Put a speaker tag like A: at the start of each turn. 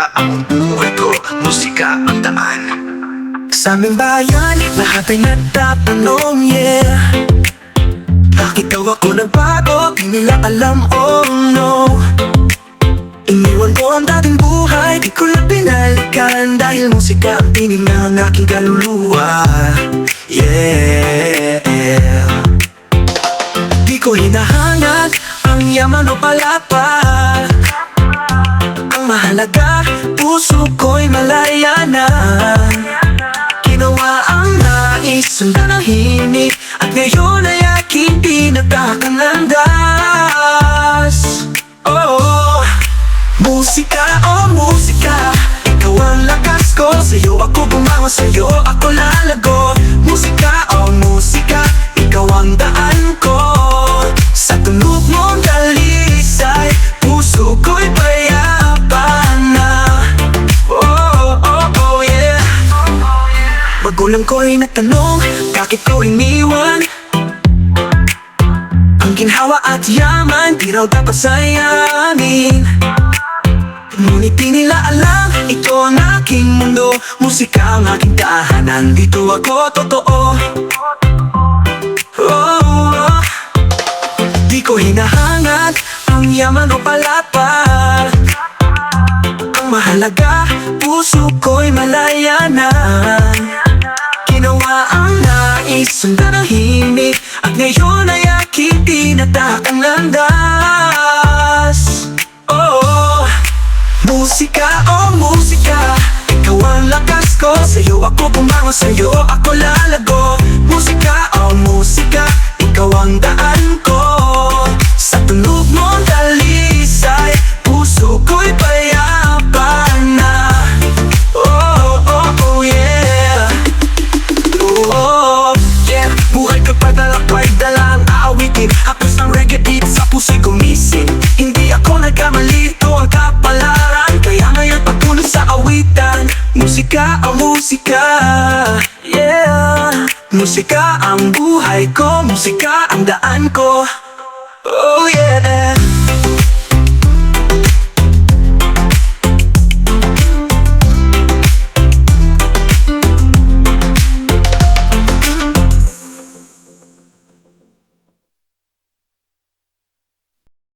A: Musika ang buhay ko, musika ang daan.
B: Sa aming bayan, lahat ay nagtatanong, yeah. Bakit daw ako nagbago? Di nila alam, oh no. Iniwan ko ang dating buhay, di ko na binalikan. Dahil musika ang tinig ng aking kaluluwa, yeah. Di ko hinahangat ang yaman o palapa. Ang mahalaga, puso ko'y malaya na. Ginawa ang nais, sundan ang himig, at ngayon ay aking pinatakang landas. Oh, musika, oh musika, ikaw ang lakas ko. Sa'yo ako bumangon, sa'yo ako lalago. Musika, oh musika, ikaw ang daan ko. Sa tunog mong dalisay, puso ko'y payapan na. Oh, oh, oh, yeah. Magulang ko'y nagtanong, bakit ko iniwan? Ang ginhawa at yaman, di raw dapat sayangin. Ngunit di nila alam, ito ang aking mundo. Musika ang aking tahanan, dito ako totoo. Oh, di ko hinahangat ang yaman o palapa. Ang mahalaga, puso ko'y malaya na. Ginawa ang nais, sundan ang himig, at ngayon ay aking tinatakang landas. Oh, musika, oh musika, ikaw ang lakas ko. Sa'yo ako bumangon, sa'yo ako lalago. Musika, oh musika, ikaw ang daan ko. Sa tunog mong dalisay, puso ko'y payapan na. Oh, oh, oh, yeah. Oh, yeah. Buhay kapag dalakbay, dalang aawitin. Hapos ng reggae beat sa puso'y gumising. Hindi ako nagkamali, ito ang kapalaran. Kaya ngayon patuloy sa awitan. Musika ang musika, yeah. Musika ang buhay ko, musika ang daan ko. Oh yeah.